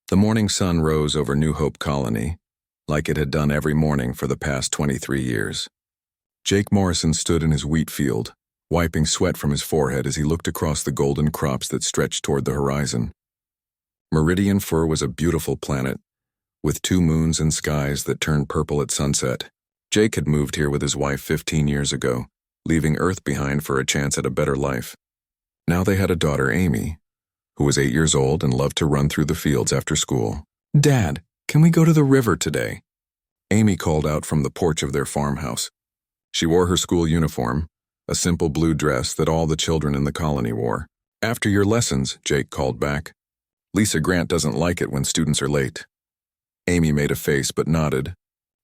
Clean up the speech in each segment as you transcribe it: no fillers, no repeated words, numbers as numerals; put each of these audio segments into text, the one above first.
The morning sun rose over New Hope Colony, like it had done every morning for the past 23 years. Jake Morrison stood in his wheat field, wiping sweat from his forehead as he looked across the golden crops that stretched toward the horizon. Meridian Fur was a beautiful planet, with 2 moons and skies that turned purple at sunset. Jake had moved here with his wife 15 years ago, leaving Earth behind for a chance at a better life. Now they had a daughter, Amy, who was 8 years old and loved to run through the fields after school. "Dad, can we go to the river today?" Amy called out from the porch of their farmhouse. She wore her school uniform, a simple blue dress that all the children in the colony wore. "After your lessons," Jake called back. "Lisa Grant doesn't like it when students are late." Amy made a face but nodded.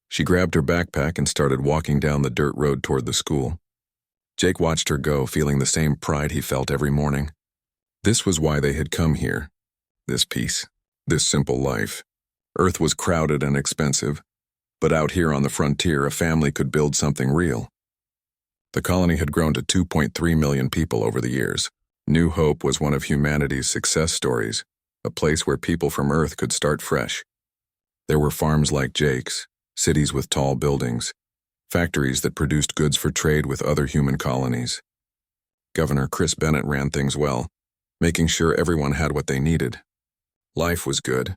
She grabbed her backpack and started walking down the dirt road toward the school. Jake watched her go, feeling the same pride he felt every morning. This was why they had come here. This peace, this simple life. Earth was crowded and expensive, but out here on the frontier, a family could build something real. The colony had grown to 2.3 million people over the years. New Hope was one of humanity's success stories, a place where people from Earth could start fresh. There were farms like Jake's, cities with tall buildings, factories that produced goods for trade with other human colonies. Governor Chris Bennett ran things well, making sure everyone had what they needed. Life was good.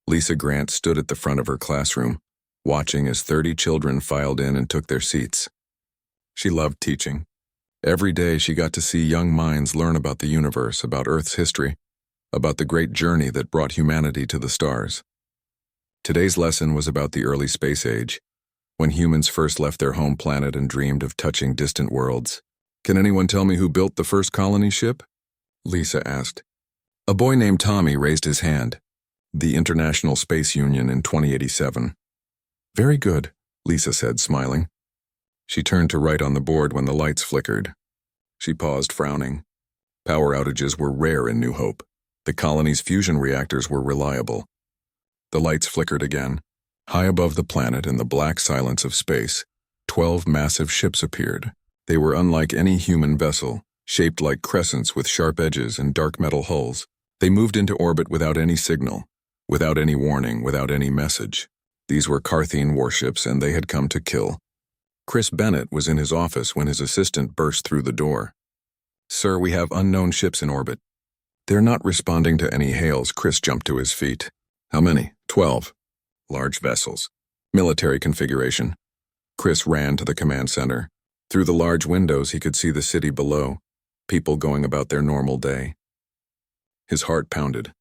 Lisa Grant stood at the front of her classroom, watching as 30 children filed in and took their seats. She loved teaching. Every day she got to see young minds learn about the universe, about Earth's history, about the great journey that brought humanity to the stars. Today's lesson was about the early space age, when humans first left their home planet and dreamed of touching distant worlds. "Can anyone tell me who built the first colony ship?" Lisa asked. A boy named Tommy raised his hand. "The International Space Union in 2087. "Very good," Lisa said, smiling. She turned to write on the board when the lights flickered. She paused, frowning. Power outages were rare in New Hope. The colony's fusion reactors were reliable. The lights flickered again. High above the planet in the black silence of space, 12 massive ships appeared. They were unlike any human vessel, shaped like crescents with sharp edges and dark metal hulls. They moved into orbit without any signal, without any warning, without any message. These were Carthene warships, and they had come to kill. Chris Bennett was in his office when his assistant burst through the door. "Sir, we have unknown ships in orbit." "They're not responding to any hails." Chris jumped to his feet. "How many?" 12. "Large vessels. Military configuration." Chris ran to the command center. Through the large windows, he could see the city below, people going about their normal day. His heart pounded.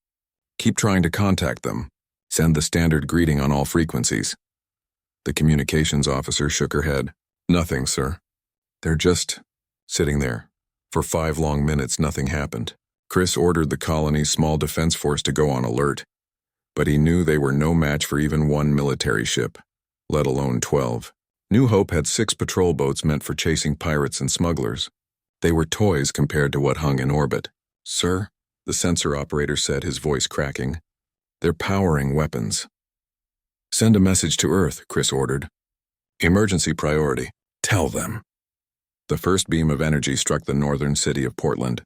"Keep trying to contact them. Send the standard greeting on all frequencies." The communications officer shook her head. "Nothing, sir. They're just sitting there." For 5 long minutes, nothing happened. Chris ordered the colony's small defense force to go on alert, but he knew they were no match for even 1 military ship, let alone 12. New Hope had 6 patrol boats meant for chasing pirates and smugglers. They were toys compared to what hung in orbit. "Sir," the sensor operator said, his voice cracking, "they're powering weapons." "Send a message to Earth," Chris ordered. "Emergency priority. Tell them." The first beam of energy struck the northern city of Portland.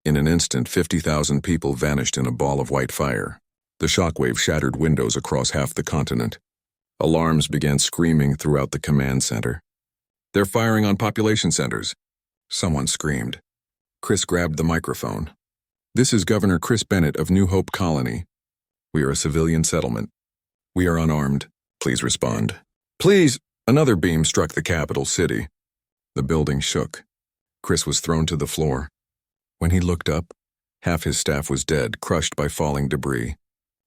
In an instant, 50,000 people vanished in a ball of white fire. The shockwave shattered windows across half the continent. Alarms began screaming throughout the command center. "They're firing on population centers," someone screamed. Chris grabbed the microphone. "This is Governor Chris Bennett of New Hope Colony. We are a civilian settlement. We are unarmed. Please respond." "Please!" Another beam struck the capital city. The building shook. Chris was thrown to the floor. When he looked up, half his staff was dead, crushed by falling debris.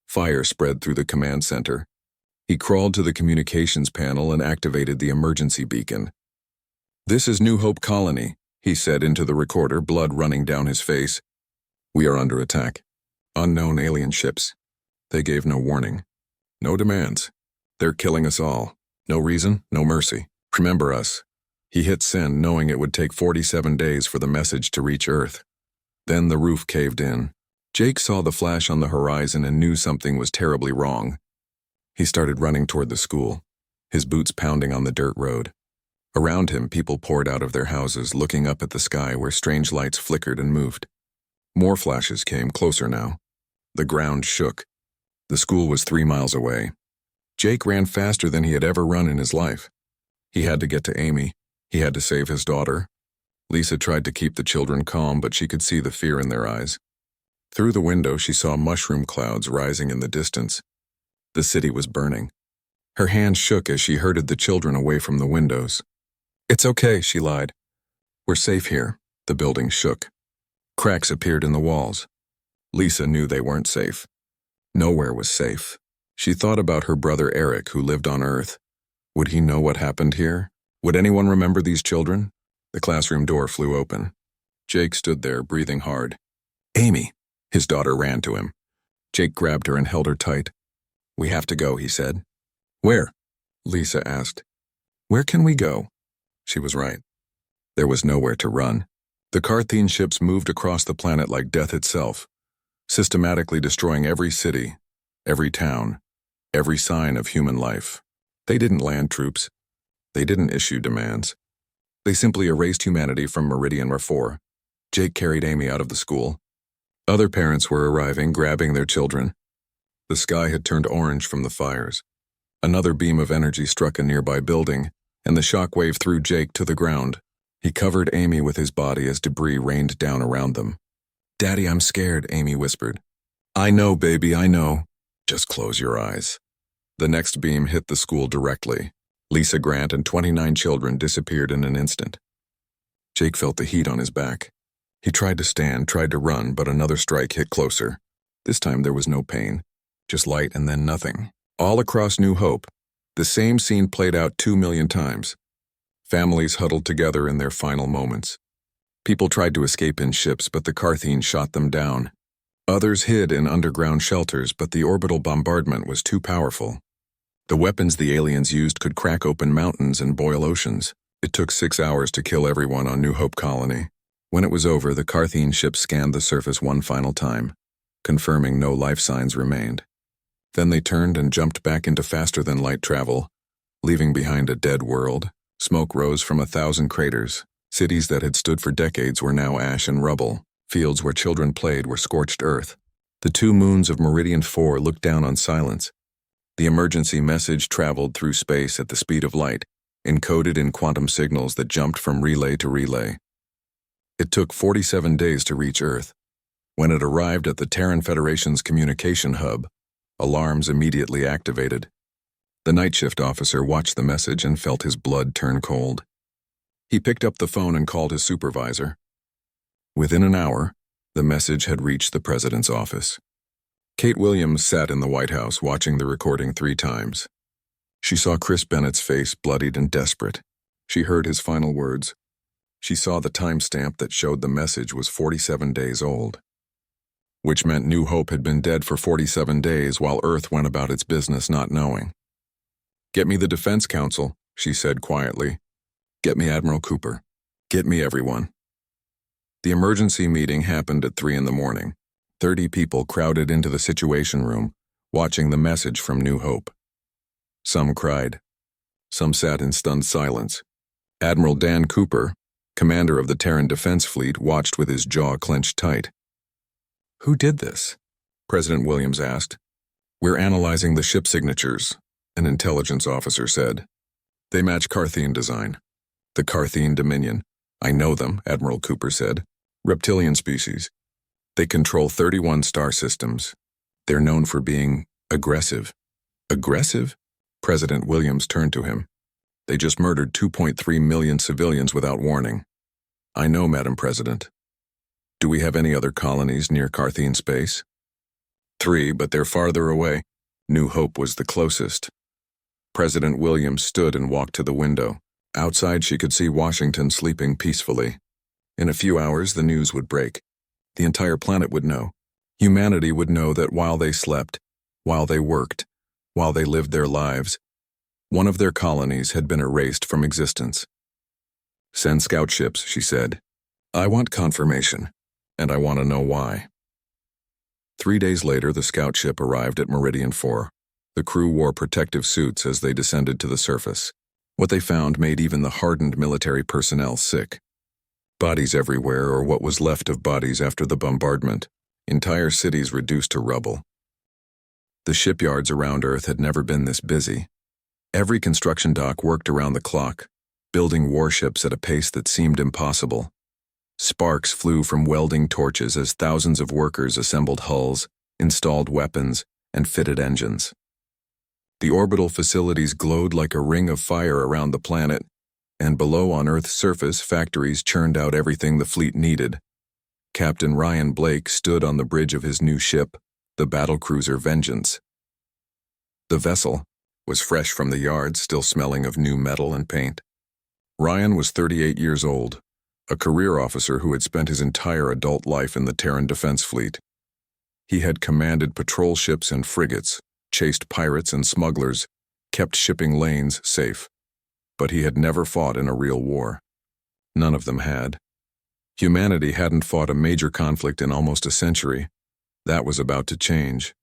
Fire spread through the command center. He crawled to the communications panel and activated the emergency beacon. "This is New Hope Colony," he said into the recorder, blood running down his face. "We are under attack. Unknown alien ships. They gave no warning. No demands. They're killing us all. No reason, no mercy. Remember us." He hit send, knowing it would take 47 days for the message to reach Earth. Then the roof caved in. Jake saw the flash on the horizon and knew something was terribly wrong. He started running toward the school, his boots pounding on the dirt road. Around him, people poured out of their houses, looking up at the sky where strange lights flickered and moved. More flashes came, closer now. The ground shook. The school was 3 miles away. Jake ran faster than he had ever run in his life. He had to get to Amy. He had to save his daughter. Lisa tried to keep the children calm, but she could see the fear in their eyes. Through the window, she saw mushroom clouds rising in the distance. The city was burning. Her hands shook as she herded the children away from the windows. "It's okay," she lied. "We're safe here." The building shook. Cracks appeared in the walls. Lisa knew they weren't safe. Nowhere was safe. She thought about her brother Eric, who lived on Earth. Would he know what happened here? Would anyone remember these children? The classroom door flew open. Jake stood there, breathing hard. "Amy!" His daughter ran to him. Jake grabbed her and held her tight. "We have to go," he said. "Where?" Lisa asked. "Where can we go?" She was right. There was nowhere to run. The Carthene ships moved across the planet like death itself, systematically destroying every city, every town, every sign of human life. They didn't land troops. They didn't issue demands. They simply erased humanity from Meridian 4. Jake carried Amy out of the school. Other parents were arriving, grabbing their children. The sky had turned orange from the fires. Another beam of energy struck a nearby building, and the shock wave threw Jake to the ground. He covered Amy with his body as debris rained down around them. "Daddy, I'm scared," Amy whispered. "I know, baby, I know. Just close your eyes." The next beam hit the school directly. Lisa Grant and 29 children disappeared in an instant. Jake felt the heat on his back. He tried to stand, tried to run, but another strike hit closer. This time there was no pain, just light and then nothing. All across New Hope, the same scene played out 2 million times. Families huddled together in their final moments. People tried to escape in ships, but the Carthene shot them down. Others hid in underground shelters, but the orbital bombardment was too powerful. The weapons the aliens used could crack open mountains and boil oceans. It took 6 hours to kill everyone on New Hope Colony. When it was over, the Carthene ship scanned the surface one final time, confirming no life signs remained. Then they turned and jumped back into faster-than-light travel, leaving behind a dead world. Smoke rose from 1,000 craters. Cities that had stood for decades were now ash and rubble. Fields where children played were scorched earth. The 2 moons of Meridian 4 looked down on silence. The emergency message traveled through space at the speed of light, encoded in quantum signals that jumped from relay to relay. It took 47 days to reach Earth. When it arrived at the Terran Federation's communication hub, alarms immediately activated. The night shift officer watched the message and felt his blood turn cold. He picked up the phone and called his supervisor. Within an hour, the message had reached the president's office. Kate Williams sat in the White House watching the recording 3 times. She saw Chris Bennett's face, bloodied and desperate. She heard his final words. She saw the timestamp that showed the message was 47 days old, which meant New Hope had been dead for 47 days while Earth went about its business not knowing. "Get me the Defense Council," she said quietly. "Get me Admiral Cooper. Get me everyone." The emergency meeting happened at 3 in the morning. 30 people crowded into the Situation Room, watching the message from New Hope. Some cried. Some sat in stunned silence. Admiral Dan Cooper, commander of the Terran Defense Fleet, watched with his jaw clenched tight. "Who did this?" President Williams asked. "We're analyzing the ship signatures," an intelligence officer said. "They match Carthene design. The Carthene Dominion. I know them," Admiral Cooper said. "Reptilian species. They control 31 star systems. They're known for being aggressive." "Aggressive?" President Williams turned to him. "They just murdered 2.3 million civilians without warning." "I know, Madam President." "Do we have any other colonies near Carthene space?" 3, but they're farther away. New Hope was the closest. President Williams stood and walked to the window. Outside, she could see Washington sleeping peacefully. In a few hours, the news would break. The entire planet would know. Humanity would know that while they slept, while they worked, while they lived their lives, one of their colonies had been erased from existence. "Send scout ships," she said. "I want confirmation, and I want to know why." 3 days later, the scout ship arrived at Meridian 4. The crew wore protective suits as they descended to the surface. What they found made even the hardened military personnel sick. Bodies everywhere, or what was left of bodies after the bombardment. Entire cities reduced to rubble. The shipyards around Earth had never been this busy. Every construction dock worked around the clock, building warships at a pace that seemed impossible. Sparks flew from welding torches as thousands of workers assembled hulls, installed weapons, and fitted engines. The orbital facilities glowed like a ring of fire around the planet, and below on Earth's surface, factories churned out everything the fleet needed. Captain Ryan Blake stood on the bridge of his new ship, the battlecruiser Vengeance. The vessel was fresh from the yard, still smelling of new metal and paint. Ryan was 38 years old, a career officer who had spent his entire adult life in the Terran defense fleet. He had commanded patrol ships and frigates, chased pirates and smugglers, kept shipping lanes safe. But he had never fought in a real war. None of them had. Humanity hadn't fought a major conflict in almost a century. That was about to change.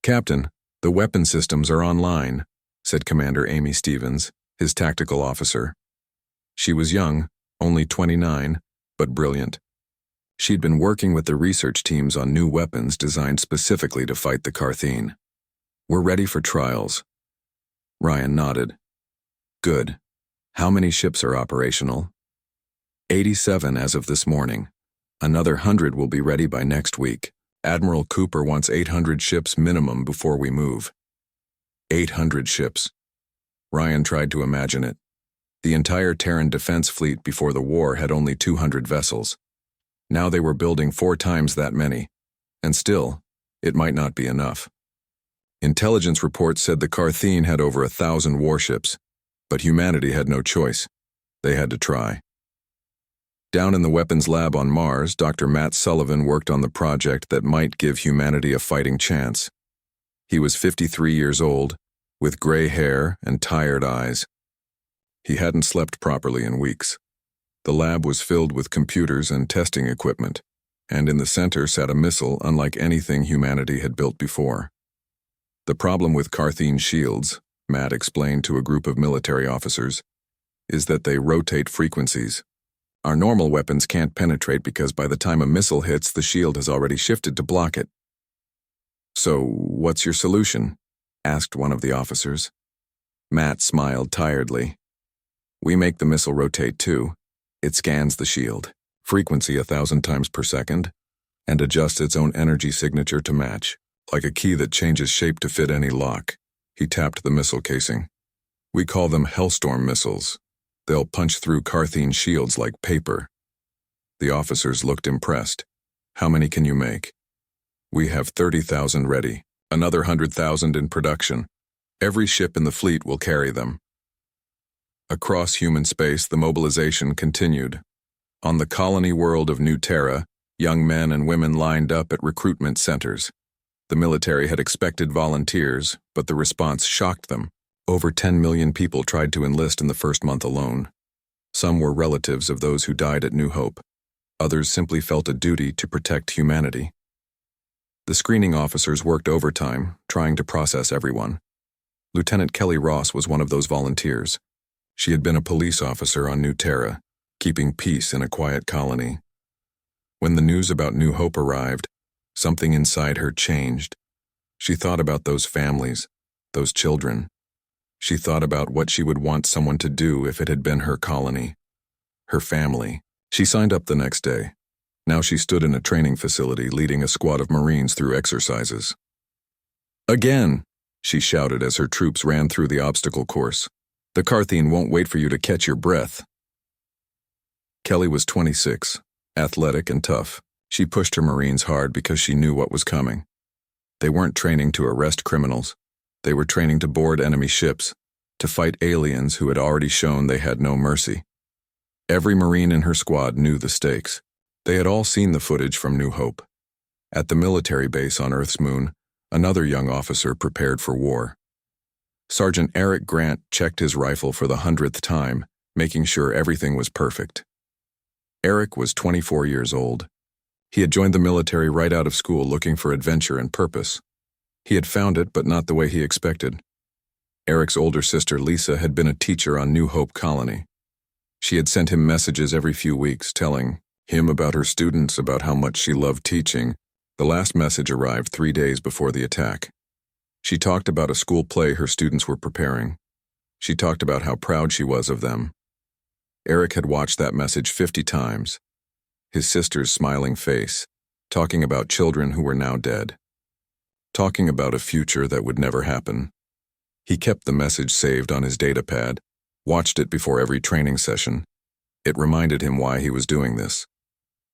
"Captain, the weapon systems are online," said Commander Amy Stevens, his tactical officer. She was young, only 29, but brilliant. She'd been working with the research teams on new weapons designed specifically to fight the Carthene. "We're ready for trials." Ryan nodded. "Good. How many ships are operational?" 87 as of this morning. Another 100 will be ready by next week. Admiral Cooper wants 800 ships minimum before we move. 800 ships. Ryan tried to imagine it. The entire Terran defense fleet before the war had only 200 vessels. Now they were building 4 times that many. And still, it might not be enough. Intelligence reports said the Carthene had over 1,000 warships, but humanity had no choice. They had to try. Down in the weapons lab on Mars, Dr. Matt Sullivan worked on the project that might give humanity a fighting chance. He was 53 years old, with gray hair and tired eyes. He hadn't slept properly in weeks. The lab was filled with computers and testing equipment, and in the center sat a missile unlike anything humanity had built before. The problem with Carthene shields, Matt explained to a group of military officers, is that they rotate frequencies. Our normal weapons can't penetrate because by the time a missile hits, the shield has already shifted to block it. "So, what's your solution?" asked one of the officers. Matt smiled tiredly. "We make the missile rotate too. It scans the shield, frequency 1,000 times per second, and adjusts its own energy signature to match, like a key that changes shape to fit any lock." He tapped the missile casing. "We call them Hellstorm missiles. They'll punch through Carthene shields like paper." The officers looked impressed. "How many can you make?" "We have 30,000 ready, another 100,000 in production. Every ship in the fleet will carry them." Across human space, the mobilization continued. On the colony world of New Terra, young men and women lined up at recruitment centers. The military had expected volunteers, but the response shocked them. Over 10 million people tried to enlist in the first month alone. Some were relatives of those who died at New Hope. Others simply felt a duty to protect humanity. The screening officers worked overtime, trying to process everyone. Lieutenant Kelly Ross was one of those volunteers. She had been a police officer on New Terra, keeping peace in a quiet colony. When the news about New Hope arrived, something inside her changed. She thought about those families, those children. She thought about what she would want someone to do if it had been her colony, her family. She signed up the next day. Now she stood in a training facility leading a squad of Marines through exercises. "Again!" she shouted as her troops ran through the obstacle course. "The Carthene won't wait for you to catch your breath." Kelly was 26, athletic and tough. She pushed her Marines hard because she knew what was coming. They weren't training to arrest criminals. They were training to board enemy ships, to fight aliens who had already shown they had no mercy. Every Marine in her squad knew the stakes. They had all seen the footage from New Hope. At the military base on Earth's moon, another young officer prepared for war. Sergeant Eric Grant checked his rifle for the 100th time, making sure everything was perfect. Eric was 24 years old. He had joined the military right out of school looking for adventure and purpose. He had found it, but not the way he expected. Eric's older sister, Lisa, had been a teacher on New Hope Colony. She had sent him messages every few weeks telling him about her students, about how much she loved teaching. The last message arrived 3 days before the attack. She talked about a school play her students were preparing. She talked about how proud she was of them. Eric had watched that message 50 times. His sister's smiling face, talking about children who were now dead. Talking about a future that would never happen. He kept the message saved on his datapad, watched it before every training session. It reminded him why he was doing this.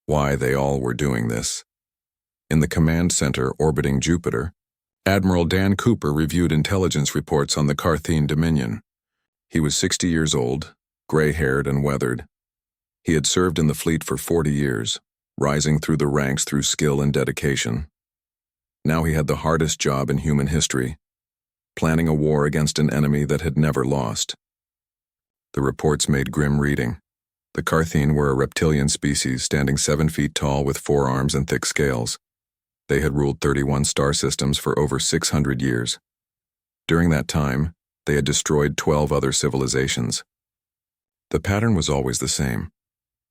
Why they all were doing this. In the command center orbiting Jupiter, Admiral Dan Cooper reviewed intelligence reports on the Carthene Dominion. He was 60 years old, gray-haired and weathered. He had served in the fleet for 40 years, rising through the ranks through skill and dedication. Now he had the hardest job in human history, planning a war against an enemy that had never lost. The reports made grim reading. The Carthene were a reptilian species standing 7 feet tall with 4 arms and thick scales. They had ruled 31 star systems for over 600 years. During that time, they had destroyed 12 other civilizations. The pattern was always the same.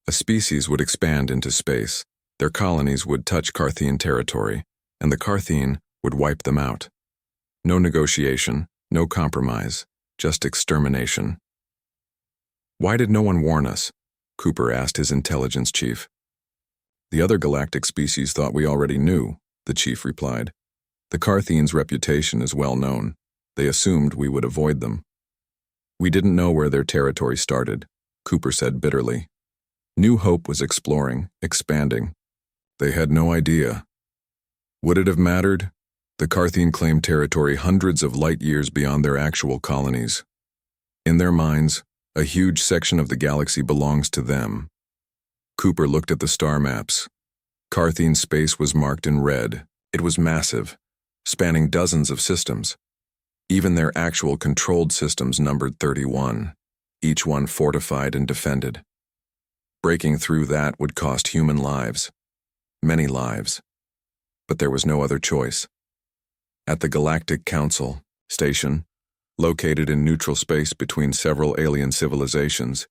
A species would expand into space, their colonies would touch Carthene territory, and the Carthene would wipe them out. No negotiation, no compromise, just extermination. Why did no one warn us? Cooper asked his intelligence chief. The other galactic species thought we already knew, the chief replied. The Carthene's reputation is well known. They assumed we would avoid them. We didn't know where their territory started, Cooper said bitterly. New Hope was exploring, expanding. They had no idea. Would it have mattered? The Carthene claimed territory hundreds of light years beyond their actual colonies. In their minds, a huge section of the galaxy belongs to them. Cooper looked at the star maps. Carthene space was marked in red. It was massive, spanning dozens of systems. Even their actual controlled systems numbered 31, each one fortified and defended. Breaking through that would cost human lives, many lives. But there was no other choice. At the Galactic Council station, located in neutral space between several alien civilizations,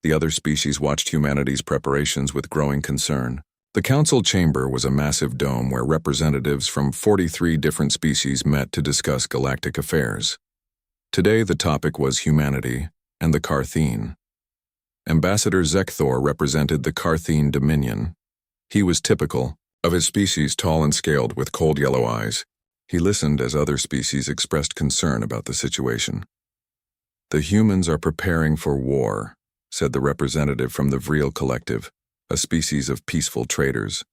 the other species watched humanity's preparations with growing concern. The council chamber was a massive dome where representatives from 43 different species met to discuss galactic affairs. Today the topic was humanity and the Carthene. Ambassador Zekthor represented the Carthene Dominion. He was typical of his species, tall and scaled with cold yellow eyes. He listened as other species expressed concern about the situation. The humans are preparing for war, said the representative from the Vril Collective, a species of peaceful traders.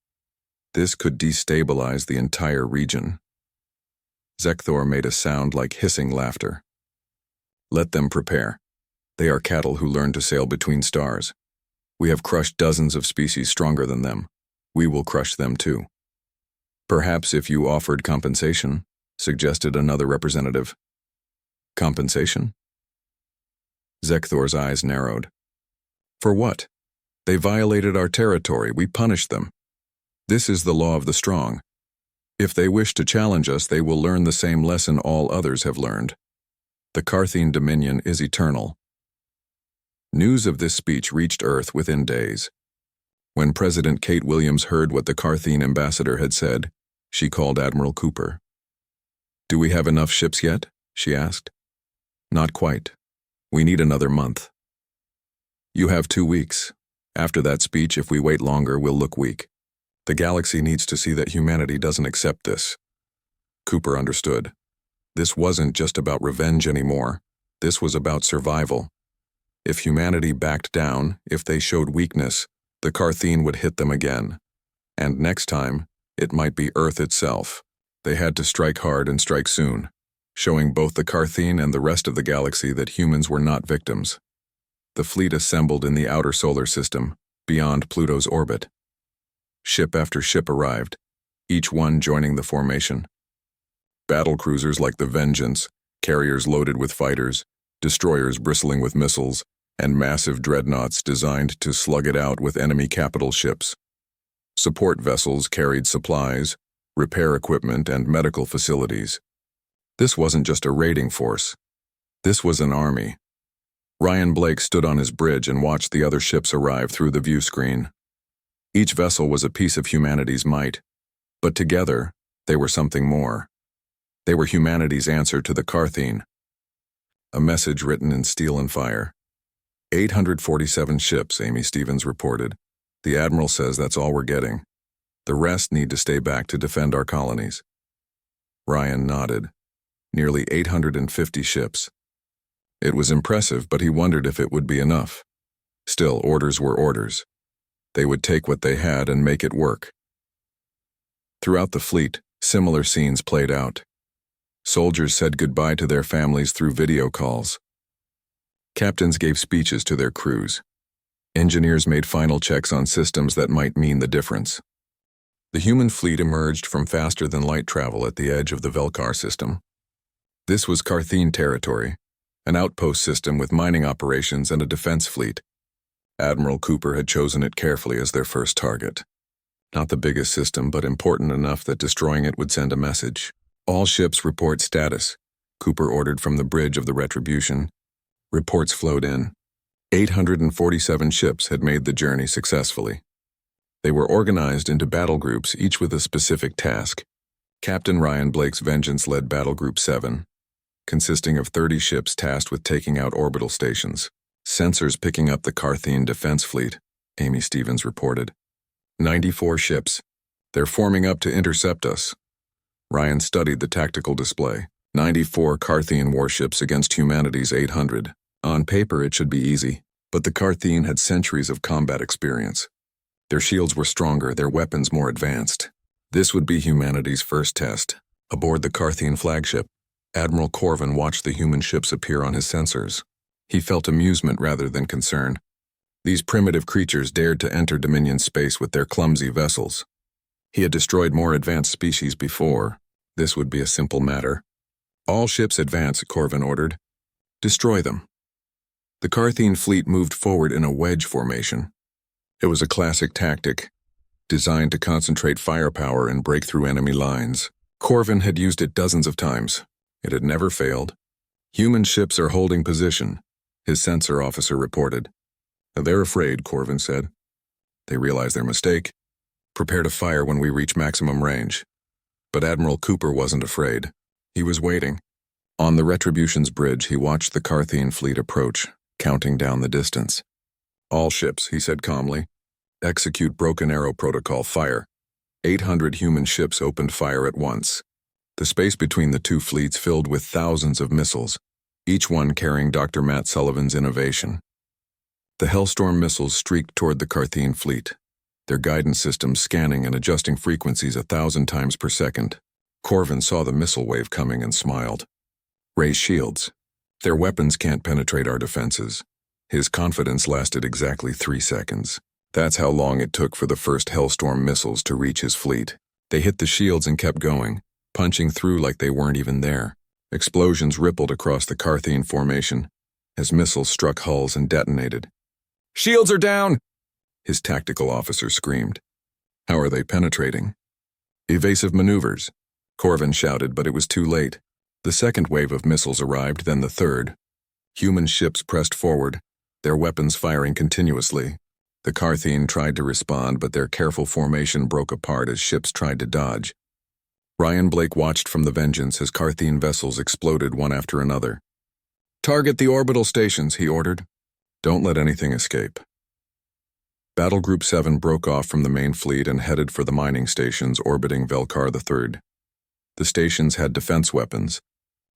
This could destabilize the entire region. Zekthor made a sound like hissing laughter. Let them prepare. They are cattle who learn to sail between stars. We have crushed dozens of species stronger than them. We will crush them too. Perhaps if you offered compensation, suggested another representative. Compensation? Zekthor's eyes narrowed. For what? They violated our territory. We punished them. This is the law of the strong. If they wish to challenge us, they will learn the same lesson all others have learned. The Carthene Dominion is eternal. News of this speech reached Earth within days. When President Kate Williams heard what the Carthene ambassador had said, she called Admiral Cooper. Do we have enough ships yet? She asked. Not quite. We need another month. You have 2 weeks. After that speech, if we wait longer, we'll look weak. The galaxy needs to see that humanity doesn't accept this. Cooper understood. This wasn't just about revenge anymore. This was about survival. If humanity backed down, if they showed weakness, the Carthene would hit them again. And next time, it might be Earth itself. They had to strike hard and strike soon, showing both the Carthene and the rest of the galaxy that humans were not victims. The fleet assembled in the outer solar system, beyond Pluto's orbit. Ship after ship arrived, each one joining the formation. Battle cruisers like the Vengeance, carriers loaded with fighters, destroyers bristling with missiles, and massive dreadnoughts designed to slug it out with enemy capital ships. Support vessels carried supplies, repair equipment, and medical facilities. This wasn't just a raiding force. This was an army. Ryan Blake stood on his bridge and watched the other ships arrive through the view screen. Each vessel was a piece of humanity's might, but together, they were something more. They were humanity's answer to the Carthene. A message written in steel and fire. 847 ships, Amy Stevens reported. The Admiral says that's all we're getting. The rest need to stay back to defend our colonies. Ryan nodded. Nearly 850 ships. It was impressive, but he wondered if it would be enough. Still, orders were orders. They would take what they had and make it work. Throughout the fleet, similar scenes played out. Soldiers said goodbye to their families through video calls. Captains gave speeches to their crews. Engineers made final checks on systems that might mean the difference. The human fleet emerged from faster-than-light travel at the edge of the Velkar system. This was Carthene territory, an outpost system with mining operations and a defense fleet. Admiral Cooper had chosen it carefully as their first target. Not the biggest system, but important enough that destroying it would send a message. All ships report status, Cooper ordered from the bridge of the Retribution. Reports flowed in. 847 ships had made the journey successfully. They were organized into battle groups, each with a specific task. Captain Ryan Blake's Vengeance led Battle Group 7, consisting of 30 ships tasked with taking out orbital stations. Sensors picking up the Carthene defense fleet, Amy Stevens reported. 94 ships. They're forming up to intercept us. Ryan studied the tactical display. 94 Carthene warships against humanity's 800. On paper, it should be easy, but the Carthene had centuries of combat experience. Their shields were stronger, their weapons more advanced. This would be humanity's first test. Aboard the Carthene flagship, Admiral Corvin watched the human ships appear on his sensors. He felt amusement rather than concern. These primitive creatures dared to enter Dominion space with their clumsy vessels. He had destroyed more advanced species before. This would be a simple matter. All ships advance, Corvin ordered. Destroy them. The Carthene fleet moved forward in a wedge formation. It was a classic tactic, designed to concentrate firepower and break through enemy lines. Corvin had used it dozens of times. It had never failed. Human ships are holding position, his sensor officer reported. They're afraid, Corvin said. They realize their mistake. Prepare to fire when we reach maximum range. But Admiral Cooper wasn't afraid. He was waiting. On the Retribution's bridge, he watched the Carthene fleet approach, counting down the distance. All ships, he said calmly. Execute Broken Arrow Protocol, fire. 800 human ships opened fire at once. The space between the two fleets filled with thousands of missiles, each one carrying Dr. Matt Sullivan's innovation. The Hellstorm missiles streaked toward the Carthene fleet, their guidance systems scanning and adjusting frequencies 1,000 times per second. Corvin saw the missile wave coming and smiled. Raise shields. Their weapons can't penetrate our defenses. His confidence lasted exactly 3 seconds. That's how long it took for the first Hellstorm missiles to reach his fleet. They hit the shields and kept going, punching through like they weren't even there. Explosions rippled across the Carthene formation as missiles struck hulls and detonated. "Shields are down!" his tactical officer screamed. "How are they penetrating?" "Evasive maneuvers," Corvin shouted, but it was too late. The second wave of missiles arrived, then the third. Human ships pressed forward, their weapons firing continuously. The Carthene tried to respond, but their careful formation broke apart as ships tried to dodge. Ryan Blake watched from the Vengeance as Carthene vessels exploded one after another. "Target the orbital stations," he ordered. "Don't let anything escape." Battle Group 7 broke off from the main fleet and headed for the mining stations orbiting Velkar III. The stations had defense weapons,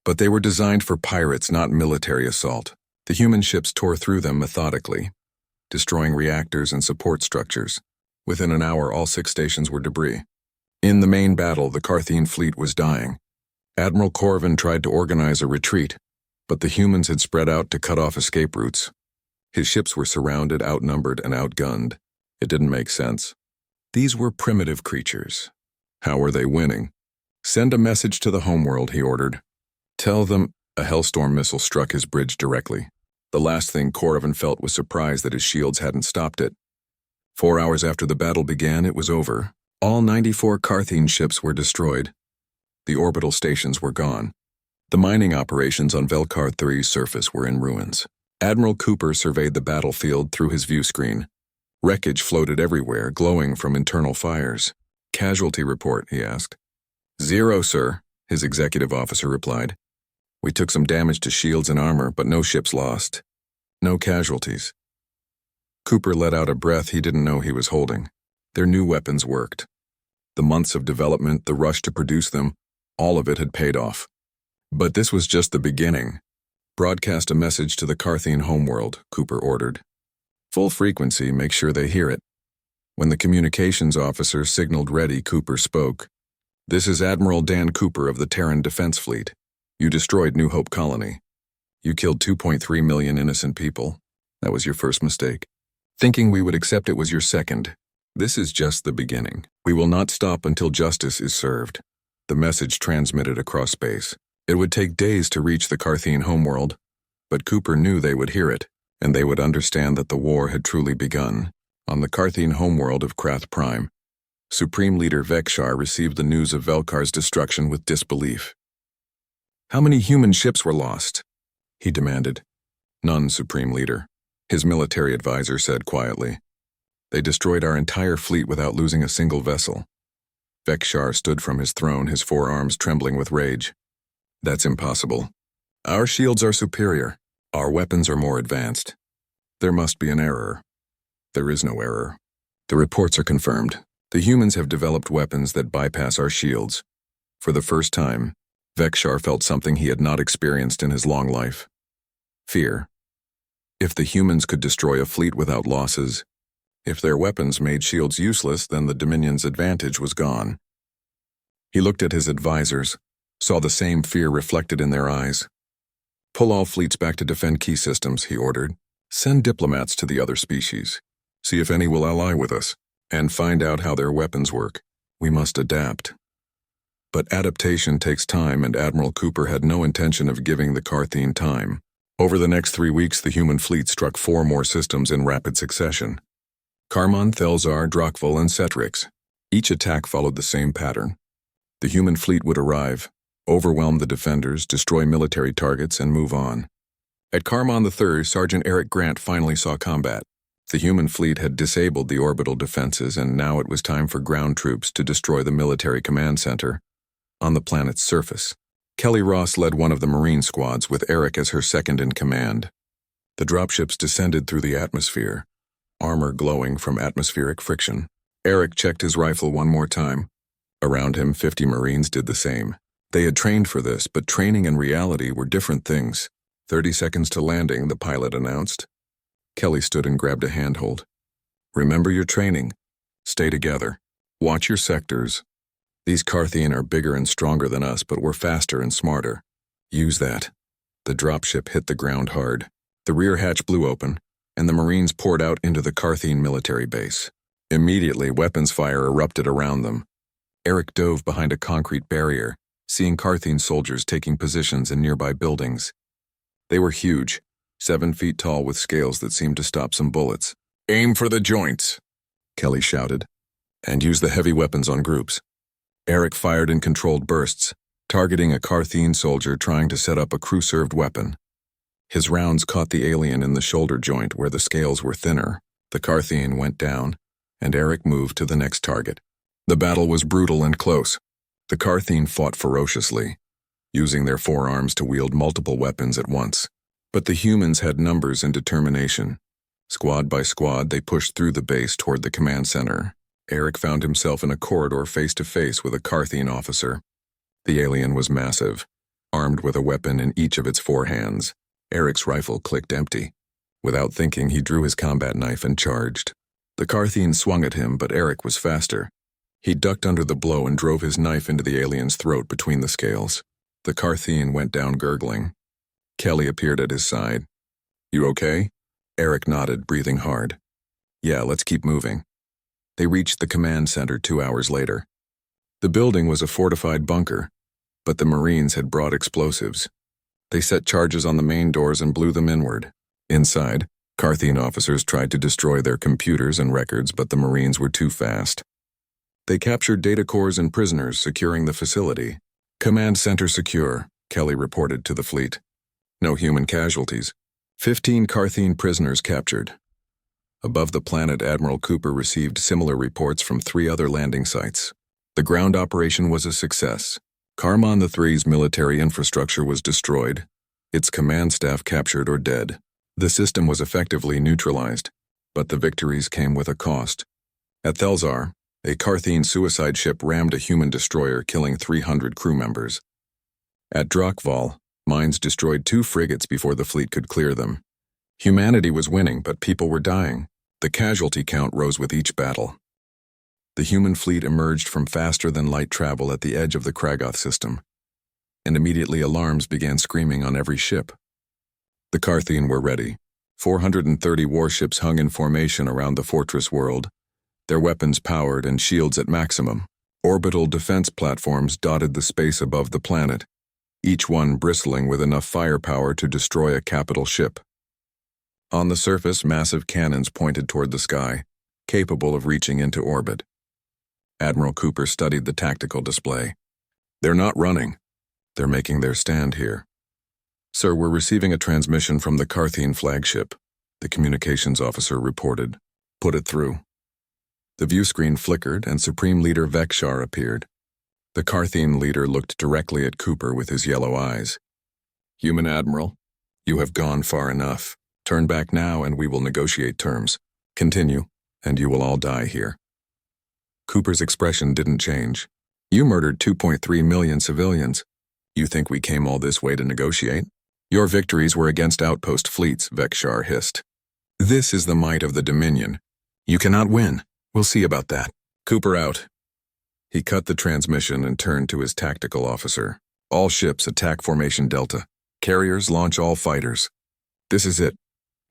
but they were designed for pirates, not military assault. The human ships tore through them methodically, destroying reactors and support structures. Within an hour, all 6 stations were debris. In the main battle, the Carthene fleet was dying. Admiral Corvin tried to organize a retreat, but the humans had spread out to cut off escape routes. His ships were surrounded, outnumbered, and outgunned. It didn't make sense. These were primitive creatures. How were they winning? "Send a message to the homeworld," he ordered. "Tell them..." A Hellstorm missile struck his bridge directly. The last thing Corvin felt was surprise that his shields hadn't stopped it. 4 hours after the battle began, it was over. All 94 Carthene ships were destroyed. The orbital stations were gone. The mining operations on Velkar III's surface were in ruins. Admiral Cooper surveyed the battlefield through his view screen. Wreckage floated everywhere, glowing from internal fires. "Casualty report," he asked. "0, sir," his executive officer replied. "We took some damage to shields and armor, but no ships lost. No casualties." Cooper let out a breath he didn't know he was holding. Their new weapons worked. The months of development, the rush to produce them, all of it had paid off. But this was just the beginning. "Broadcast a message to the Carthene homeworld," Cooper ordered. "Full frequency, make sure they hear it." When the communications officer signaled ready, Cooper spoke. "This is Admiral Dan Cooper of the Terran Defense Fleet. You destroyed New Hope Colony. You killed 2.3 million innocent people. That was your first mistake. Thinking we would accept it was your second. This is just the beginning. We will not stop until justice is served." The message transmitted across space. It would take days to reach the Carthene homeworld, but Cooper knew they would hear it, and they would understand that the war had truly begun. On the Carthene homeworld of Krath Prime, Supreme Leader Vekshar received the news of Velkar's destruction with disbelief. "How many human ships were lost?" he demanded. "None, Supreme Leader," his military advisor said quietly. "They destroyed our entire fleet without losing a single vessel." Vekshar stood from his throne, his forearms trembling with rage. "That's impossible. Our shields are superior. Our weapons are more advanced. There must be an error." "There is no error. The reports are confirmed. The humans have developed weapons that bypass our shields." For the first time, Vekshar felt something he had not experienced in his long life. Fear. If the humans could destroy a fleet without losses, if their weapons made shields useless, then the Dominion's advantage was gone. He looked at his advisors, saw the same fear reflected in their eyes. "Pull all fleets back to defend key systems," he ordered. "Send diplomats to the other species. See if any will ally with us, and find out how their weapons work. We must adapt." But adaptation takes time, and Admiral Cooper had no intention of giving the Carthene time. Over the next 3 weeks, the human fleet struck 4 more systems in rapid succession. Karmon, Thelzar, Drakvul, and Cetrix. Each attack followed the same pattern. The human fleet would arrive, overwhelm the defenders, destroy military targets, and move on. At Karmon III, Sergeant Eric Grant finally saw combat. The human fleet had disabled the orbital defenses, and now it was time for ground troops to destroy the military command center on the planet's surface. Kelly Ross led one of the Marine squads, with Eric as her second-in-command. The dropships descended through the atmosphere, armor glowing from atmospheric friction. Eric checked his rifle one more time. Around him, 50 Marines did the same. They had trained for this, but training and reality were different things. 30 seconds to landing, the pilot announced. Kelly stood and grabbed a handhold. "Remember your training. Stay together. Watch your sectors. These Carthene are bigger and stronger than us, but we're faster and smarter. Use that." The dropship hit the ground hard. The rear hatch blew open, and the Marines poured out into the Carthene military base. Immediately, weapons fire erupted around them. Eric dove behind a concrete barrier, seeing Carthene soldiers taking positions in nearby buildings. They were huge, 7 feet tall, with scales that seemed to stop some bullets. "Aim for the joints," Kelly shouted, "and use the heavy weapons on groups." Eric fired in controlled bursts, targeting a Carthene soldier trying to set up a crew-served weapon. His rounds caught the alien in the shoulder joint where the scales were thinner. The Carthene went down, and Eric moved to the next target. The battle was brutal and close. The Carthene fought ferociously, using their forearms to wield multiple weapons at once. But the humans had numbers and determination. Squad by squad, they pushed through the base toward the command center. Eric found himself in a corridor face-to-face with a Carthene officer. The alien was massive, armed with a weapon in each of its 4 hands. Eric's rifle clicked empty. Without thinking, he drew his combat knife and charged. The Carthene swung at him, but Eric was faster. He ducked under the blow and drove his knife into the alien's throat between the scales. The Carthene went down gurgling. Kelly appeared at his side. "You okay?" Eric nodded, breathing hard. "Yeah, let's keep moving." They reached the command center 2 hours later. The building was a fortified bunker, but the Marines had brought explosives. They set charges on the main doors and blew them inward. Inside, Carthene officers tried to destroy their computers and records, but the Marines were too fast. They captured data cores and prisoners, securing the facility. "Command center secure," Kelly reported to the fleet. "No human casualties. 15 Carthene prisoners captured." Above the planet, Admiral Cooper received similar reports from 3 other landing sites. The ground operation was a success. Karman III's military infrastructure was destroyed, its command staff captured or dead. The system was effectively neutralized, but the victories came with a cost. At Thelzar, a Carthene suicide ship rammed a human destroyer, killing 300 crew members. At Drakval, mines destroyed 2 frigates before the fleet could clear them. Humanity was winning, but people were dying. The casualty count rose with each battle. The human fleet emerged from faster-than-light travel at the edge of the Kragoth system, and immediately alarms began screaming on every ship. The Carthene were ready. 430 warships hung in formation around the fortress world, their weapons powered and shields at maximum. Orbital defense platforms dotted the space above the planet, each one bristling with enough firepower to destroy a capital ship. On the surface, massive cannons pointed toward the sky, capable of reaching into orbit. Admiral Cooper studied the tactical display. "They're not running. They're making their stand here." "Sir, we're receiving a transmission from the Carthene flagship," the communications officer reported. "Put it through." The view screen flickered and Supreme Leader Vekshar appeared. The Carthene leader looked directly at Cooper with his yellow eyes. "Human Admiral, you have gone far enough. Turn back now and we will negotiate terms. Continue, and you will all die here." Cooper's expression didn't change. "You murdered 2.3 million civilians. You think we came all this way to negotiate? Your victories were against outpost fleets," Vekshar hissed. "This is the might of the Dominion. You cannot win. We'll see about that. Cooper out." He cut the transmission and turned to his tactical officer. "All ships attack Formation Delta. Carriers launch all fighters." This is it.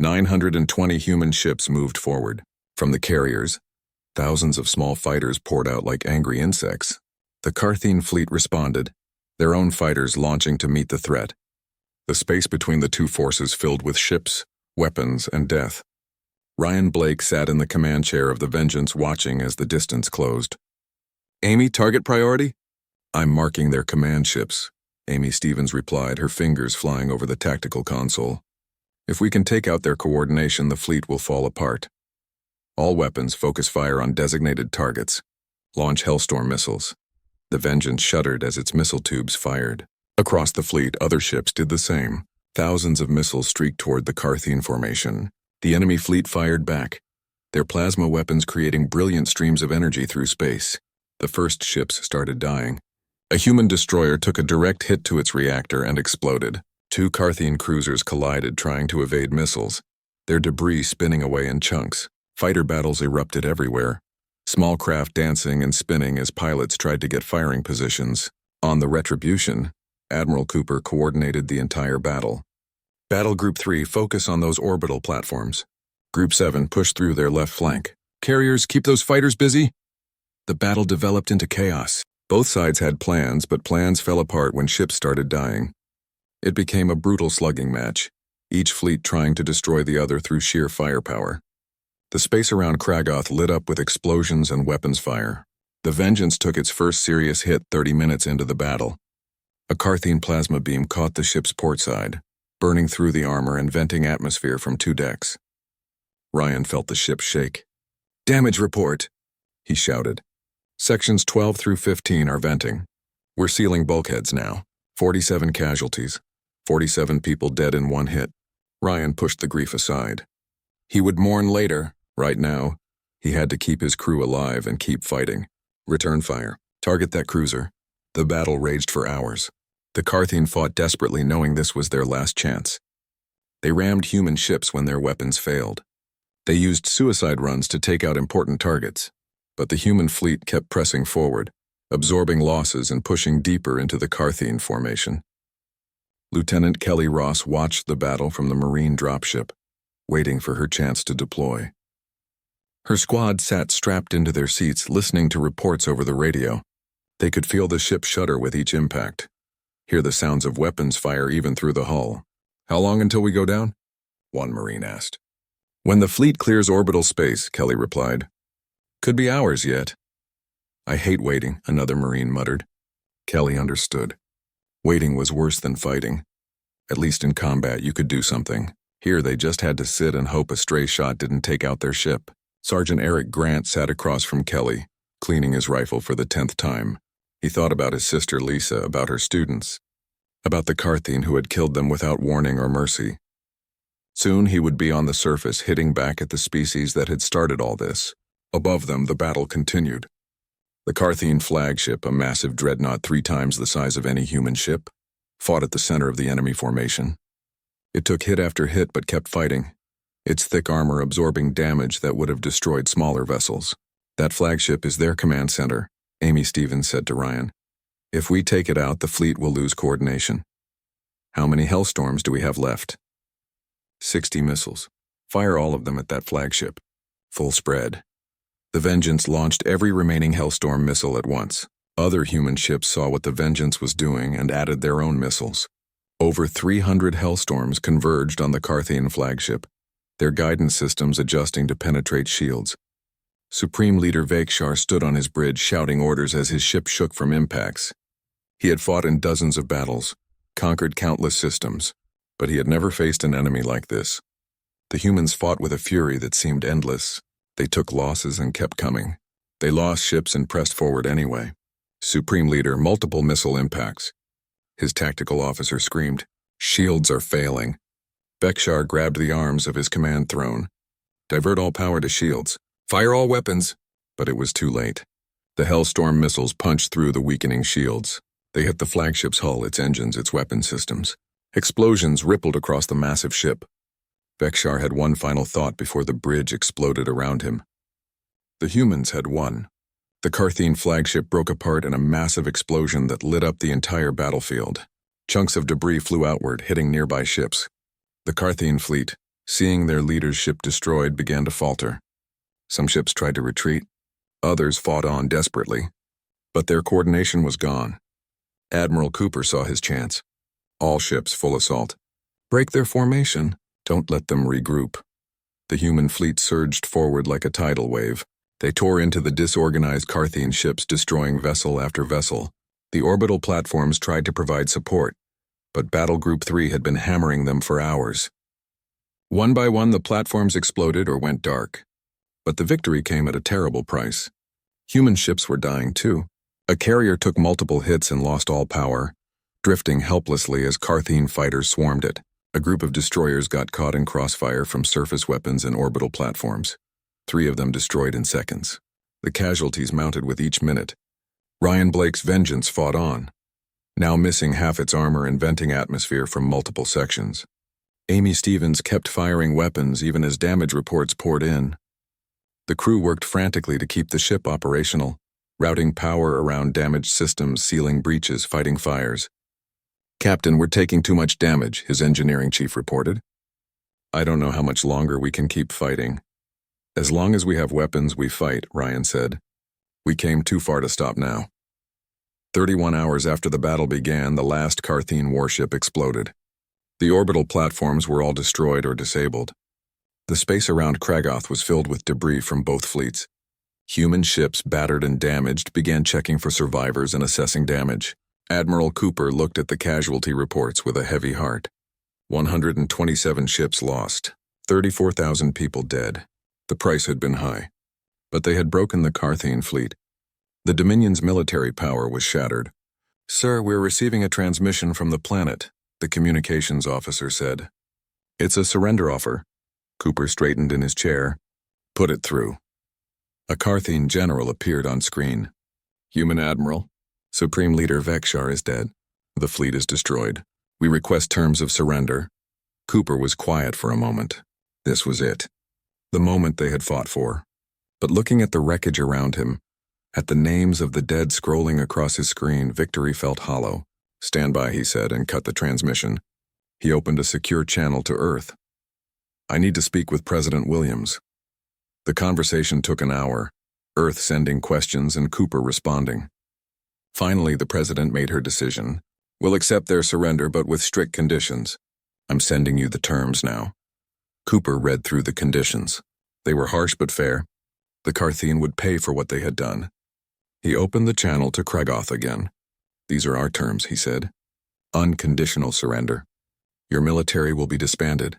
920 human ships moved forward. From the carriers, thousands of small fighters poured out like angry insects. The Carthene fleet responded, their own fighters launching to meet the threat. The space between the two forces filled with ships, weapons, and death. Ryan Blake sat in the command chair of the Vengeance, watching as the distance closed. "Amy, target priority?" "I'm marking their command ships," Amy Stevens replied, her fingers flying over the tactical console. "If we can take out their coordination, the fleet will fall apart. All weapons focus fire on designated targets. Launch Hellstorm missiles." The Vengeance shuddered as its missile tubes fired. Across the fleet, other ships did the same. Thousands of missiles streaked toward the Carthene formation. The enemy fleet fired back, their plasma weapons creating brilliant streams of energy through space. The first ships started dying. A human destroyer took a direct hit to its reactor and exploded. 2 Carthene cruisers collided, trying to evade missiles, their debris spinning away in chunks. Fighter battles erupted everywhere, small craft dancing and spinning as pilots tried to get firing positions. On the Retribution, Admiral Cooper coordinated the entire battle. "Battle Group 3, focus on those orbital platforms. Group 7, push through their left flank. Carriers, keep those fighters busy." The battle developed into chaos. Both sides had plans, but plans fell apart when ships started dying. It became a brutal slugging match, each fleet trying to destroy the other through sheer firepower. The space around Kragoth lit up with explosions and weapons fire. The Vengeance took its first serious hit 30 minutes into the battle. A Carthene plasma beam caught the ship's port side, burning through the armor and venting atmosphere from 2 decks. Ryan felt the ship shake. "Damage report," he shouted. "Sections 12 through 15 are venting. We're sealing bulkheads now. 47 casualties. 47 people dead in 1 hit." Ryan pushed the grief aside. He would mourn later. Right now, he had to keep his crew alive and keep fighting. "Return fire. Target that cruiser." The battle raged for hours. The Carthene fought desperately, knowing this was their last chance. They rammed human ships when their weapons failed. They used suicide runs to take out important targets, but the human fleet kept pressing forward, absorbing losses and pushing deeper into the Carthene formation. Lieutenant Kelly Ross watched the battle from the Marine dropship, waiting for her chance to deploy. Her squad sat strapped into their seats, listening to reports over the radio. They could feel the ship shudder with each impact, hear the sounds of weapons fire even through the hull. "How long until we go down?" one Marine asked. "When the fleet clears orbital space," Kelly replied. "Could be hours yet." "I hate waiting," another Marine muttered. Kelly understood. Waiting was worse than fighting. At least in combat you could do something. Here they just had to sit and hope a stray shot didn't take out their ship. Sergeant Eric Grant sat across from Kelly, cleaning his rifle for the 10th time. He thought about his sister Lisa, about her students, about the Carthene who had killed them without warning or mercy. Soon he would be on the surface, hitting back at the species that had started all this. Above them, the battle continued. The Carthene flagship, a massive dreadnought 3 times the size of any human ship, fought at the center of the enemy formation. It took hit after hit but kept fighting, its thick armor absorbing damage that would have destroyed smaller vessels. "That flagship is their command center," Amy Stevens said to Ryan. "If we take it out, the fleet will lose coordination." "How many Hellstorms do we have left?" 60 missiles. Fire all of them at that flagship. Full spread. The Vengeance launched every remaining Hellstorm missile at once. Other human ships saw what the Vengeance was doing and added their own missiles. Over 300 Hellstorms converged on the Carthene flagship, their guidance systems adjusting to penetrate shields. Supreme Leader Vakeshar stood on his bridge shouting orders as his ship shook from impacts. He had fought in dozens of battles, conquered countless systems, but he had never faced an enemy like this. The humans fought with a fury that seemed endless. They took losses and kept coming. They lost ships and pressed forward anyway. "Supreme Leader, multiple missile impacts." His tactical officer screamed, "Shields are failing." Vakeshar grabbed the arms of his command throne. "Divert all power to shields. Fire all weapons." But it was too late. The Hellstorm missiles punched through the weakening shields. They hit the flagship's hull, its engines, its weapon systems. Explosions rippled across the massive ship. Vakeshar had one final thought before the bridge exploded around him. The humans had won. The Carthene flagship broke apart in a massive explosion that lit up the entire battlefield. Chunks of debris flew outward, hitting nearby ships. The Carthene fleet, seeing their leader's ship destroyed, began to falter. Some ships tried to retreat. Others fought on desperately. But their coordination was gone. Admiral Cooper saw his chance. "All ships full assault. Break their formation. Don't let them regroup." The human fleet surged forward like a tidal wave. They tore into the disorganized Carthene ships, destroying vessel after vessel. The orbital platforms tried to provide support, but Battle Group 3 had been hammering them for hours. One by one, the platforms exploded or went dark. But the victory came at a terrible price. Human ships were dying too. A carrier took multiple hits and lost all power, drifting helplessly as Carthene fighters swarmed it. A group of destroyers got caught in crossfire from surface weapons and orbital platforms. 3 of them destroyed in seconds. The casualties mounted with each minute. Ryan Blake's Vengeance fought on, now missing half its armor and venting atmosphere from multiple sections. Amy Stevens kept firing weapons even as damage reports poured in. The crew worked frantically to keep the ship operational, routing power around damaged systems, sealing breaches, fighting fires. "Captain, we're taking too much damage," his engineering chief reported. "I don't know how much longer we can keep fighting." "As long as we have weapons, we fight," Ryan said. "We came too far to stop now." 31 hours after the battle began, the last Carthene warship exploded. The orbital platforms were all destroyed or disabled. The space around Kragoth was filled with debris from both fleets. Human ships, battered and damaged, began checking for survivors and assessing damage. Admiral Cooper looked at the casualty reports with a heavy heart. 127 ships lost, 34,000 people dead. The price had been high. But they had broken the Carthene fleet. The Dominion's military power was shattered. "Sir, we're receiving a transmission from the planet," the communications officer said. "It's a surrender offer." Cooper straightened in his chair. "Put it through." A Carthene general appeared on screen. "Human Admiral, Supreme Leader Vakeshar is dead. The fleet is destroyed. We request terms of surrender." Cooper was quiet for a moment. This was it. The moment they had fought for. But looking at the wreckage around him, at the names of the dead scrolling across his screen, victory felt hollow. "Stand by," he said, and cut the transmission. He opened a secure channel to Earth. "I need to speak with President Williams." The conversation took an hour, Earth sending questions and Cooper responding. Finally, the president made her decision. "We'll accept their surrender, but with strict conditions. I'm sending you the terms now." Cooper read through the conditions. They were harsh but fair. The Carthene would pay for what they had done. He opened the channel to Kragoth again. "These are our terms," he said. "Unconditional surrender. Your military will be disbanded.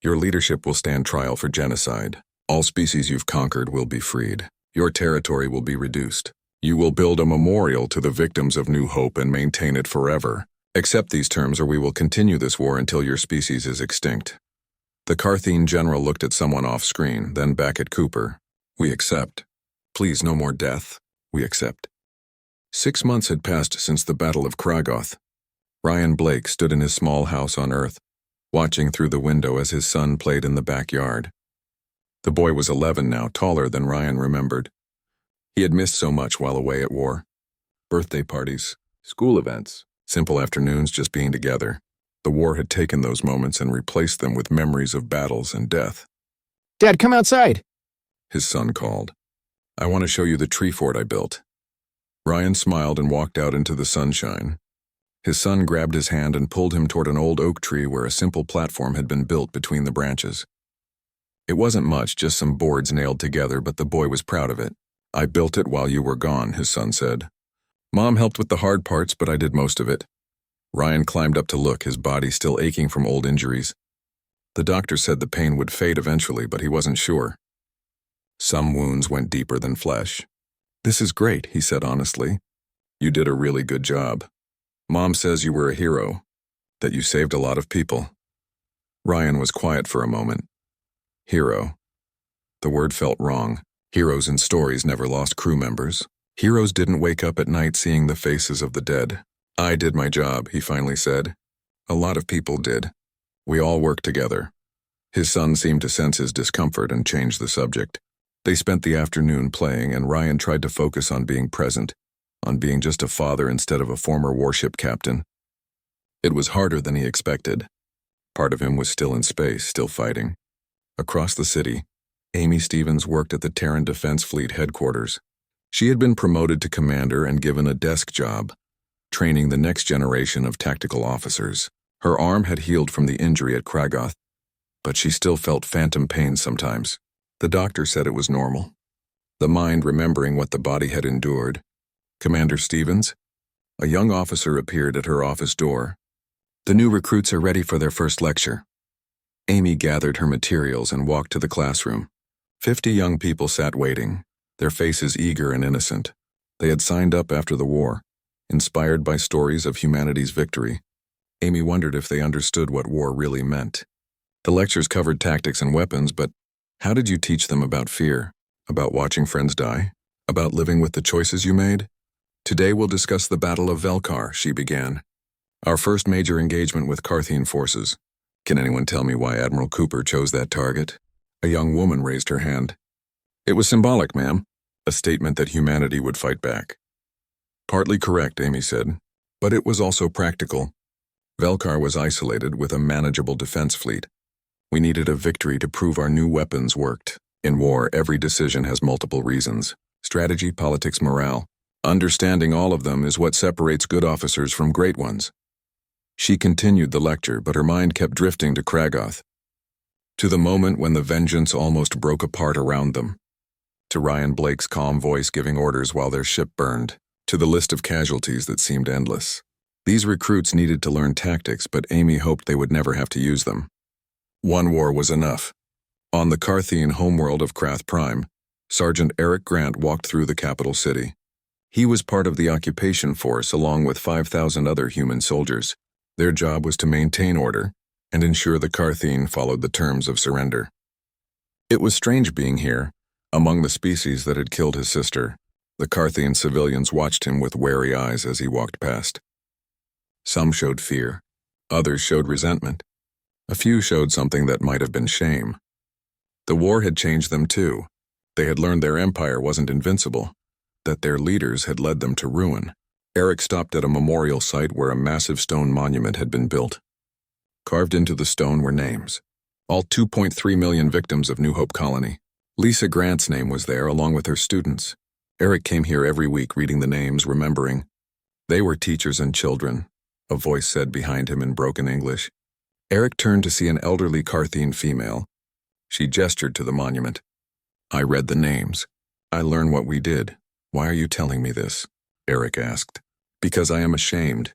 Your leadership will stand trial for genocide. All species you've conquered will be freed. Your territory will be reduced. You will build a memorial to the victims of New Hope and maintain it forever. Accept these terms or we will continue this war until your species is extinct. The Carthene general looked at someone off-screen, then back at Cooper. We accept. Please, no more death. We accept. 6 months had passed since the Battle of Kragoth. Ryan Blake stood in his small house on Earth, watching through the window as his son played in the backyard. The boy was 11 now, taller than Ryan remembered. He had missed so much while away at war. Birthday parties, school events, simple afternoons just being together. The war had taken those moments and replaced them with memories of battles and death. Dad, come outside, His son called. I want to show you the tree fort I built. Ryan smiled and walked out into the sunshine. His son grabbed his hand and pulled him toward an old oak tree where a simple platform had been built between the branches. It wasn't much, just some boards nailed together, but the boy was proud of it. I built it while you were gone, his son said. Mom helped with the hard parts, but I did most of it. Ryan climbed up to look, his body still aching from old injuries. The doctor said the pain would fade eventually, but he wasn't sure. Some wounds went deeper than flesh. This is great, he said honestly. You did a really good job. Mom says you were a hero, that you saved a lot of people. Ryan was quiet for a moment. Hero. The word felt wrong. Heroes in stories never lost crew members. Heroes didn't wake up at night seeing the faces of the dead. I did my job, he finally said. A lot of people did. We all worked together. His son seemed to sense his discomfort and changed the subject. They spent the afternoon playing, and Ryan tried to focus on being present, on being just a father instead of a former warship captain. It was harder than he expected. Part of him was still in space, still fighting. Across the city, Amy Stevens worked at the Terran Defense Fleet headquarters. She had been promoted to commander and given a desk job, training the next generation of tactical officers. Her arm had healed from the injury at Kragoth, but she still felt phantom pain sometimes. The doctor said it was normal. The mind remembering what the body had endured. Commander Stevens? A young officer appeared at her office door. The new recruits are ready for their first lecture. Amy gathered her materials and walked to the classroom. 50 young people sat waiting, their faces eager and innocent. They had signed up after the war, inspired by stories of humanity's victory. Amy wondered if they understood what war really meant. The lectures covered tactics and weapons, but how did you teach them about fear, about watching friends die, about living with the choices you made? Today we'll discuss the Battle of Velkar, she began. Our first major engagement with Carthene forces. Can anyone tell me why Admiral Cooper chose that target? A young woman raised her hand. It was symbolic, ma'am. A statement that humanity would fight back. Partly correct, Amy said, but it was also practical. Velkar was isolated with a manageable defense fleet. We needed a victory to prove our new weapons worked. In war, every decision has multiple reasons. Strategy, politics, morale. Understanding all of them is what separates good officers from great ones. She continued the lecture, but her mind kept drifting to Kragoth. To the moment when the vengeance almost broke apart around them. To Ryan Blake's calm voice giving orders while their ship burned. To the list of casualties that seemed endless. These recruits needed to learn tactics, but Amy hoped they would never have to use them. One war was enough. On the Carthene homeworld of Krath Prime, Sergeant Eric Grant walked through the capital city. He was part of the occupation force along with 5,000 other human soldiers. Their job was to maintain order and ensure the Carthene followed the terms of surrender. It was strange being here, among the species that had killed his sister. The Carthene civilians watched him with wary eyes as he walked past. Some showed fear. Others showed resentment. A few showed something that might have been shame. The war had changed them too. They had learned their empire wasn't invincible, that their leaders had led them to ruin. Eric stopped at a memorial site where a massive stone monument had been built. Carved into the stone were names. All 2.3 million victims of New Hope Colony. Lisa Grant's name was there along with her students. Eric came here every week reading the names, remembering. They were teachers and children, a voice said behind him in broken English. Eric turned to see an elderly Carthene female. She gestured to the monument. I read the names. I learned what we did. Why are you telling me this? Eric asked. Because I am ashamed.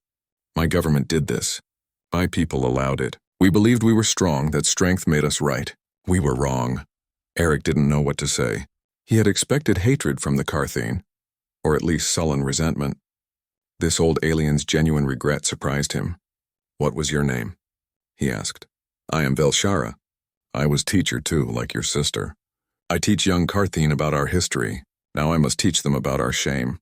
My government did this. My people allowed it. We believed we were strong, that strength made us right. We were wrong. Eric didn't know what to say. He had expected hatred from the Carthene. or at least sullen resentment. This old alien's genuine regret surprised him. "What was your name?" he asked. "I am Velshara. I was teacher too, like your sister. I teach young Carthene about our history. Now I must teach them about our shame."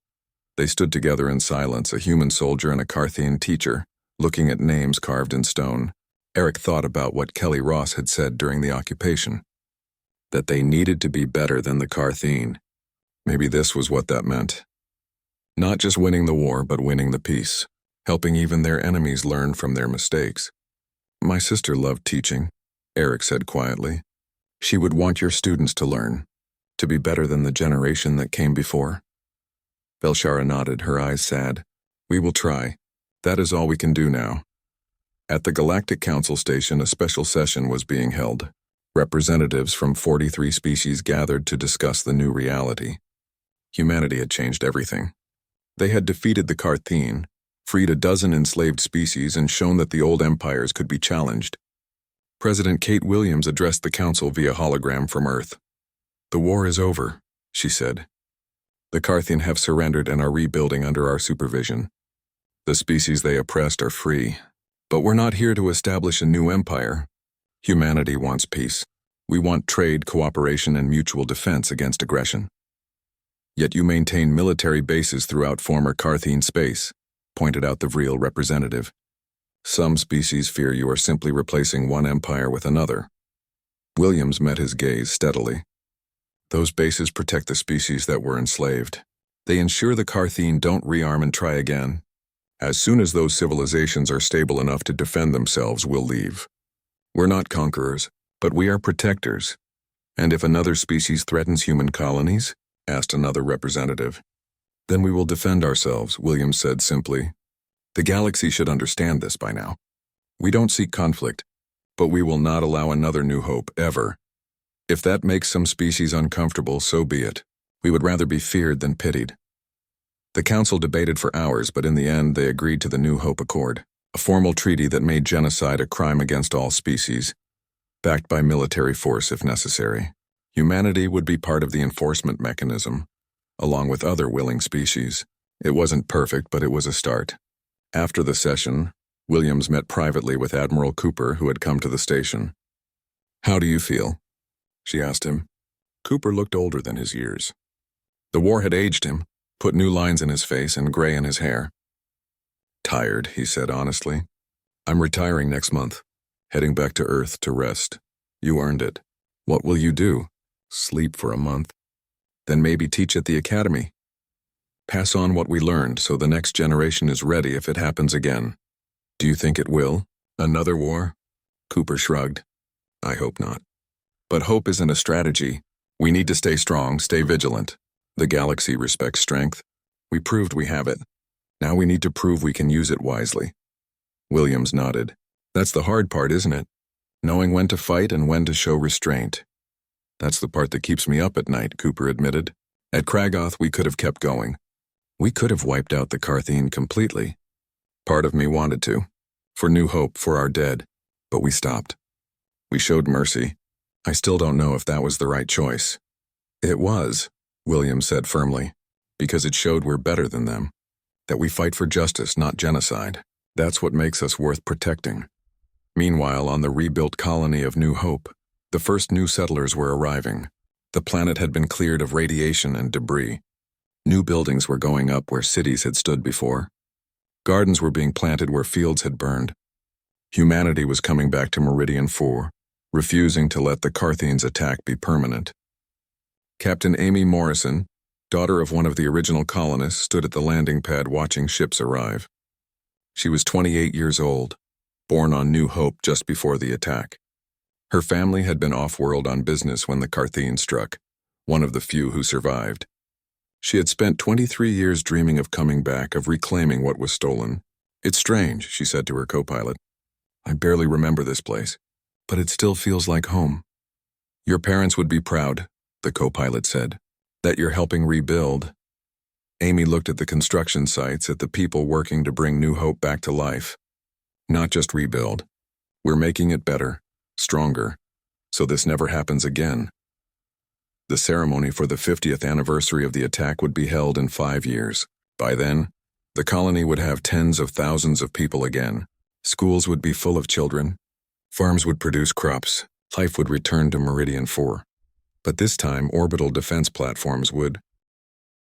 They stood together in silence, a human soldier and a Carthene teacher, looking at names carved in stone. Eric thought about what Kelly Ross had said during the occupation, that they needed to be better than the Carthene. Maybe this was what that meant. Not just winning the war, but winning the peace, helping even their enemies learn from their mistakes. "My sister loved teaching," Eric said quietly. "She would want your students to learn, to be better than the generation that came before." Velshara nodded, her eyes sad. "We will try. That is all we can do now." At the Galactic Council Station, a special session was being held. Representatives from 43 species gathered to discuss the new reality. Humanity had changed everything. They had defeated the Carthene, freed a dozen enslaved species, and shown that the old empires could be challenged. President Kate Williams addressed the council via hologram from Earth. "The war is over," she said. "The Carthene have surrendered and are rebuilding under our supervision. The species they oppressed are free. But we're not here to establish a new empire. Humanity wants peace. We want trade, cooperation, and mutual defense against aggression. Yet you maintain military bases throughout former Carthene space," pointed out the Vril representative. "Some species fear you are simply replacing one empire with another." Williams met his gaze steadily. "Those bases protect the species that were enslaved. They ensure the Carthene don't rearm and try again. As soon as those civilizations are stable enough to defend themselves, we'll leave. We're not conquerors, but we are protectors." "And if another species threatens human colonies?" asked another representative. "Then we will defend ourselves," Williams said simply. "The galaxy should understand this by now. We don't seek conflict, but we will not allow another New Hope, ever. If that makes some species uncomfortable, so be it. We would rather be feared than pitied." The council debated for hours, but in the end they agreed to the New Hope Accord, a formal treaty that made genocide a crime against all species, backed by military force if necessary. Humanity would be part of the enforcement mechanism, along with other willing species. It wasn't perfect, but it was a start. After the session, Williams met privately with Admiral Cooper, who had come to the station. "How do you feel?" she asked him. Cooper looked older than his years. The war had aged him, put new lines in his face and gray in his hair. "Tired," he said honestly. "I'm retiring next month, heading back to Earth to rest. You earned it. What will you do? Sleep for a month? Then maybe teach at the academy. Pass on what we learned so the next generation is ready if it happens again." "Do you think it will? Another war?" Cooper shrugged. "I hope not. But hope isn't a strategy. We need to stay strong, stay vigilant. The galaxy respects strength. We proved we have it. Now we need to prove we can use it wisely." Williams nodded. "That's the hard part, isn't it? Knowing when to fight and when to show restraint." "That's the part that keeps me up at night," Cooper admitted. "At Kragoth we could have kept going. We could have wiped out the Carthene completely. Part of me wanted to. For New Hope, for our dead. But we stopped. We showed mercy. I still don't know if that was the right choice." "It was," Williams said firmly, "because it showed we're better than them. That we fight for justice, not genocide. That's what makes us worth protecting." Meanwhile, on the rebuilt colony of New Hope, the first new settlers were arriving. The planet had been cleared of radiation and debris. New buildings were going up where cities had stood before. Gardens were being planted where fields had burned. Humanity was coming back to Meridian 4, refusing to let the Carthene's attack be permanent. Captain Amy Morrison, daughter of one of the original colonists, stood at the landing pad watching ships arrive. She was 28 years old, born on New Hope just before the attack. Her family had been off-world on business when the Carthene struck, one of the few who survived. She had spent 23 years dreaming of coming back, of reclaiming what was stolen. "It's strange," she said to her co-pilot. "I barely remember this place, but it still feels like home." "Your parents would be proud," the co-pilot said, "that you're helping rebuild." Amy looked at the construction sites, at the people working to bring New Hope back to life. "Not just rebuild. We're making it better, stronger, so this never happens again." The ceremony for the 50th anniversary of the attack would be held in 5 years. By then, the colony would have tens of thousands of people again. Schools would be full of children. Farms would produce crops. Life would return to Meridian 4. But this time, orbital defense platforms would